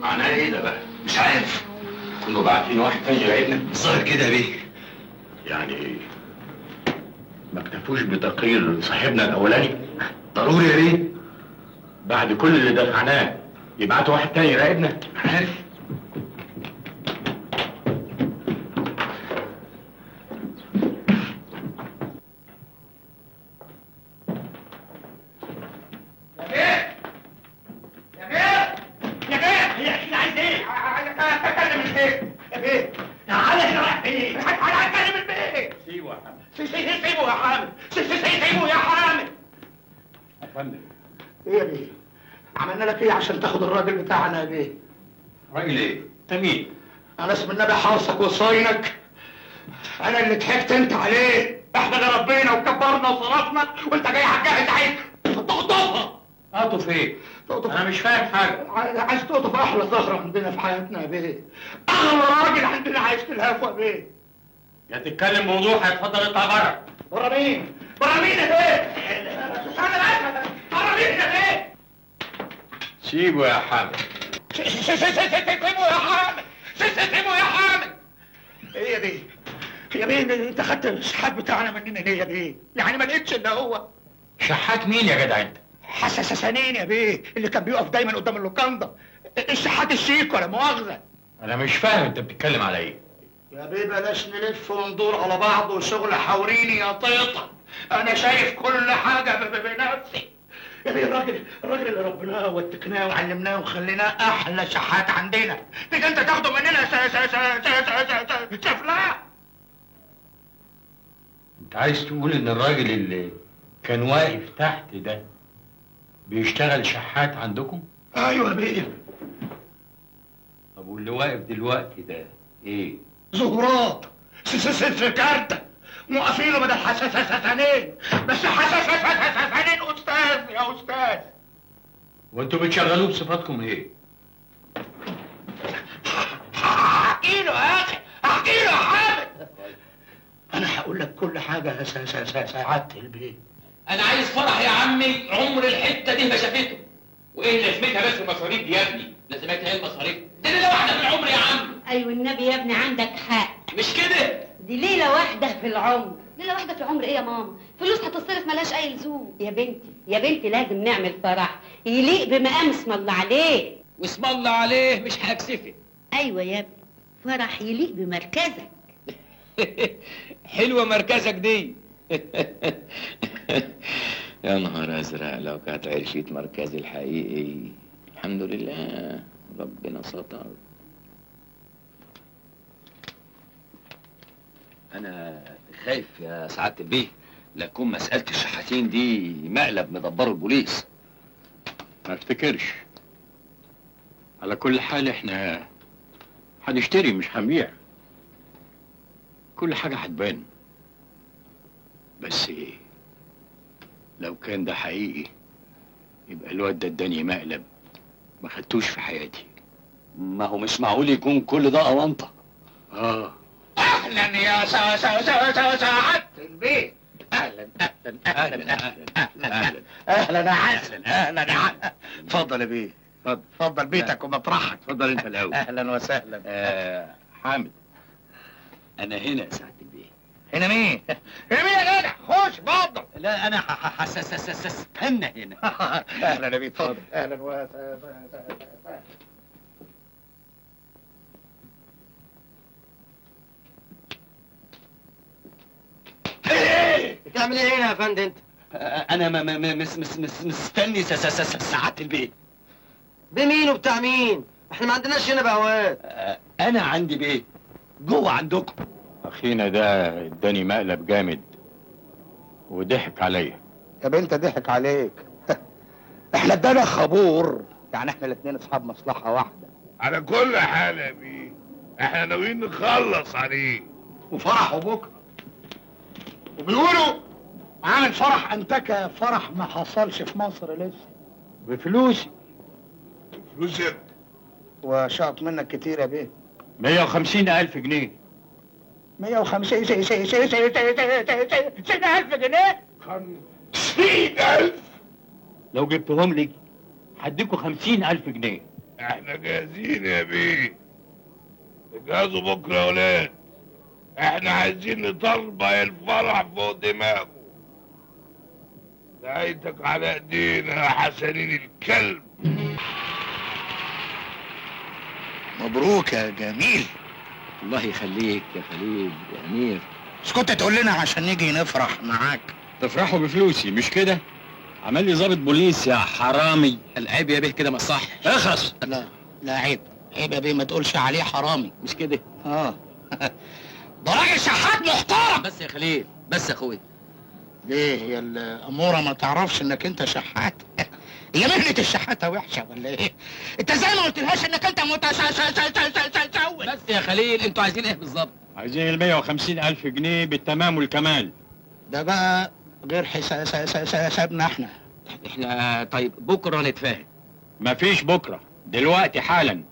معناه ايه ده بقى؟ مش عارف. كنا باعتين واحد تاني يراقبنا؟ الظاهر كده بيه. يعني ما اكتفوش بتقرير صاحبنا الاولاني؟ ضروري يا بيه. بعد كل اللي دفعناه يبعتوا واحد تاني يراقبنا؟ عارف. ايه يا بيه؟ عملنا لك ايه عشان تاخد الراجل بتاعنا يا بيه؟ راجل ايه؟ انت مين؟ انا اسم النبي حاصك وصاينك. انا اللي ضحكت انت عليه. احنا اللي ربينا وكبرنا وصرفنا وانت جاي هتجهز عايز تقطفها. اقطف ايه؟ تقطف. انا مش فاهم حاجه. عايز تقطف احلى زهره عندنا في حياتنا يا بيه. اغلى راجل عندنا عايز تلهفه يا بيه. يا تتكلم بوضوح هيتفضل اطلع بره. بره مين؟ بره مين يا بيه؟ بره مين يا بيه؟ سيبه يا حامد. سيبه يا حامد. سيبه يا حامد. ايه يا بيه؟ يا بيه انت خدت الشحات بتاعنا مننا ليه يا بيه؟ يعني ما لقيتش الا هو. شحات مين يا جدع انت؟ حساسانين يا بيه اللي كان بيقف دايما قدام اللوكاندا. الشحات الشيك ولا مؤاخذه. انا مش فاهم انت بتتكلم على ايه؟ يا بيه بلاش نلف وندور على بعض وشغل حوريني يا طيطه. انا شايف كل حاجه بنفسي. يا بيه الراجل اللي ربناه واتقناه وعلمناه وخليناه احلى شحات عندنا. تيجي انت تاخده مننا سفلاه. انت عايز تقول ان الراجل اللي كان واقف تحت ده بيشتغل شحات عندكم؟ ايوه يا بيه. طب واللي واقف دلوقتي ده ايه؟ زهرات سكارتة موقفينه بدل حساسانين. بس حساسانين استاذ يا استاذ. وانتوا بتشغلوه بصفاتكم ايه؟ احكي له يا اخي احكي له يا حامد. انا هقول لك كل حاجه يا سعاده البيت. انا عايز فرح يا عمي عمر الحته دي ما شافته. وايه لازمتها بس المصاريف دي يا ابني؟ لازمتها ايه المصاريف؟ دي ليله واحده في العمر يا عم. ايوه النبي يا ابني عندك حق. مش كده؟ دي ليله واحده في العمر. ليلة واحدة في العمر ايه يا ماما؟ فلوس هتصرف ملهاش أي لزوم. يا بنتي لازم نعمل فرح يليق بمقام اسم الله عليه. واسم الله عليه مش هكسفك. ايوه يا ابني فرح يليق بمركزك. حلوه مركزك دي. يا نهار ازرق لو كانت عرشت مركزي الحقيقي. الحمد لله ربنا ستر. انا خايف يا سعاده البيه لا تكون مساله الشحاتين دي مقلب مدبره البوليس. ما افتكرش. على كل حال احنا هنشتري مش هنبيع. كل حاجة هتبان. بس ايه لو كان ده حقيقي يبقى الواد ده اداني مقلب ما خدتوش في حياتي. ما هو مش معقول يكون كل ده اونطه. اهلا يا سعاده البيت. اهلا اهلا اهلا اهلا اهلا يا حسن. اهلا يا حسن. اتفضل يا بيه. اتفضل بيتك ومطرحك. اتفضل انت الاول. اهلا وسهلا. حامد انا هنا يا سعاده البيه. هنا مين؟ هنا مين يا جدع؟ خش اتفضل. لا انا استنى هنا. اهلا يا بيه اتفضل. اهلا وسهلا. بتعمل ايه هنا يا فندم انت؟ انا مستني سعاده البيه. بمين وبتاع مين؟ احنا ما عندناش هنا بهوات. انا عندي بيه جوه عندكم. اخينا ده اداني مقلب جامد وضحك عليا. يا بنت ضحك عليك. احنا ادانا خبور. يعني احنا الاثنين اصحاب مصلحه واحده. على كل حال يا بيه احنا ناويين نخلص عليه. وفرحه بكره. وبيقولوا عامل فرح انتكه فرح ما حصلش في مصر لسه. بفلوسي. فلوسك؟ وشاط منك كتير يا بيه. 150,000 جنيه. 150,000 جنيه؟ 50,000 لو جبتهم لي هديكوا 50,000 جنيه. احنا جاهزين يا بيه. جهزوا بكره يا ولاد. احنا عايزين نطربع الفرح فوق دماغه. دعيتك على ايدينا يا حسنين الكلب. مبروك يا جميل. الله يخليك يا خليل يا امير. بس كنت تقول لنا عشان نيجي نفرح معاك. تفرحوا بفلوسي مش كده؟ عمل لي ضابط بوليس يا حرامي. العيب يا بيه كده ما صح. اخرس. لا عيب يا بيه، ما تقولش عليه حرامي. مش كده؟ ده راجل شحات محترم. بس يا خليل، بس يا اخويا. ليه هي الاموره ما تعرفش انك انت شحات؟ هي مهنة الشحاتة وحشة ولا ايه؟ انت ازاي ما قلتلهاش انك انت متسول؟ بس يا خليل، انتوا عايزين ايه بالظبط؟ عايزين 150,000 جنيه بالتمام والكمال. ده بقى غير حسابنا احنا. احنا طيب بكره نتفاهم. مفيش بكره، دلوقتي حالا.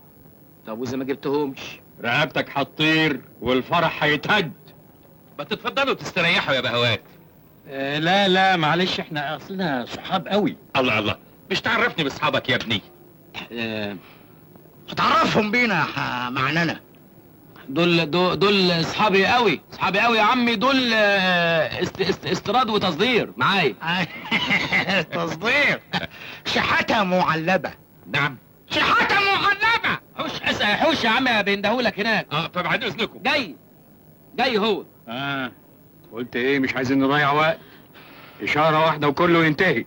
طب واذا ما جبتهمش؟ رقبتك هتطير والفرح هيتهد. ما تتفضلوا تستريحوا يا بهوات. لا معلش، احنا اصلنا صحاب قوي. الله مش تعرفني باصحابك يا ابني؟ هتعرفهم بينا معنانا. دول اصحابي قوي يا عمي. دول استيراد وتصدير معايا. تصدير. شحاتة معلبة. نعم. شحاتة معلبة. حوش يا عم، بيندهولك هناك. طب عن اذنكم. جاي هو. قلت ايه؟ مش عايزين نضيع وقت. اشارة واحدة وكله ينتهي.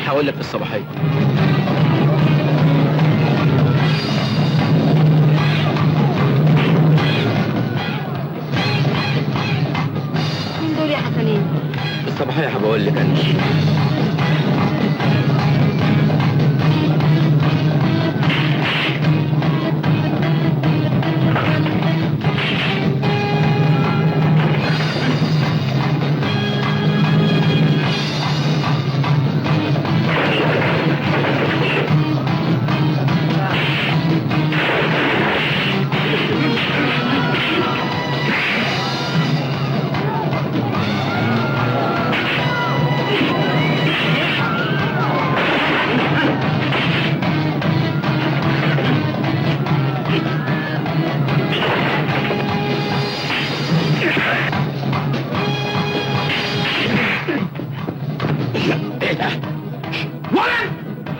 هقول لك في الصباحيه. مين دول يا حسنين؟ في الصباحيه هبقول لك انا.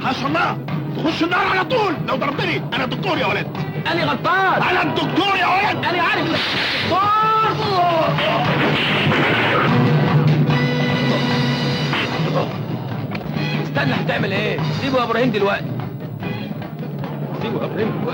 حسن الله، تخش النار على طول. لو ضربتني انا الدكتور يا ولد. انا غلطان. انا الدكتور يا ولد. انا عارف. استنى، هتعمل ايه؟ سيبه يا ابراهيم دلوقتي. سيبه يا ابراهيم.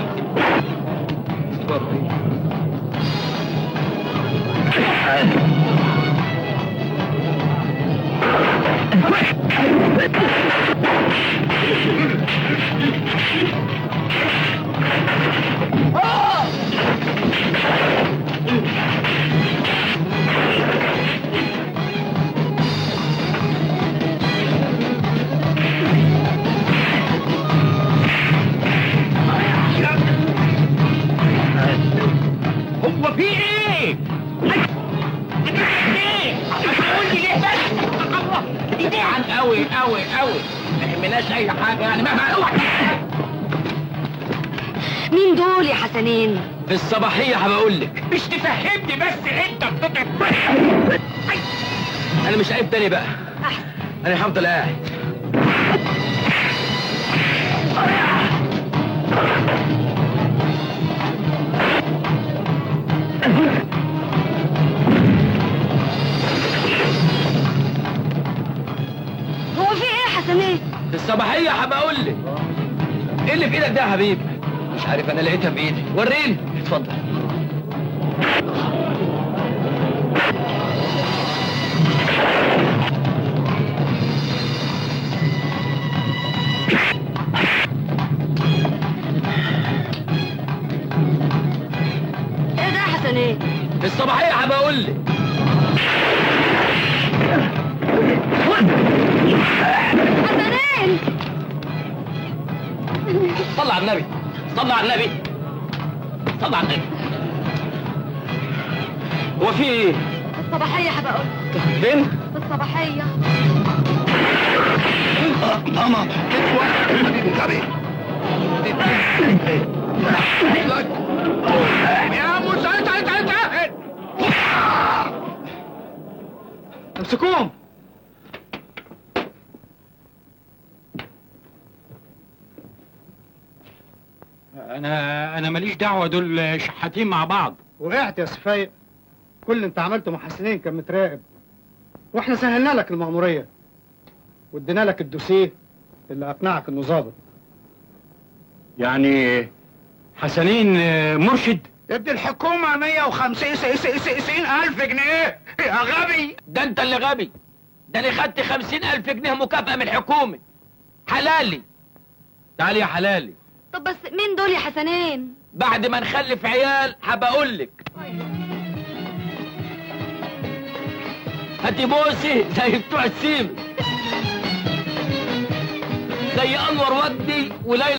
هو في ايه؟ جعان قوي ما يهمناش اي حاجه يعني مهما. مين دول يا حسنين؟ في الصباحيه هبقول لك. مش تفهمني بس انت بتطلع. انا مش عيب تاني بقى. انا هفضل قاعد. هو في ايه يا حسنين؟ في الصباحيه هبقول لك. ايه اللي في ايدك ده يا حبيبي؟ مش عارف، انا لقيتها في ايدي. وريني. اتفضل. الصباحيه هبقى اقول لك. حسنين صل على النبي، صل على النبي، صل على النبي. هو في ايه؟ الصباحية هبقى اقول فين؟ في الصباحية. ماما يا موسى تعال امسكوهم. انا ماليش دعوه، دول شحاتين مع بعض. وقعت يا سفايق. كل اللي انت عملته مع حسنين كان متراقب، واحنا سهلنا لك المأمورية وادينا لك الدوسيه اللي اقنعك انه ظابط. يعني حسنين مرشد؟ ادي الحكومة 150,000 جنيه يا غبي. ده انت اللي غبي، ده انا خدت 50,000 جنيه مكافأة من الحكومة. حلالي. تعالي يا حلالي. طب بس مين دول يا حسنين؟ بعد ما نخلف عيال هبقى اقول لك. هاتي بوسي زي بتوع السيم، زي انور ودي وليلى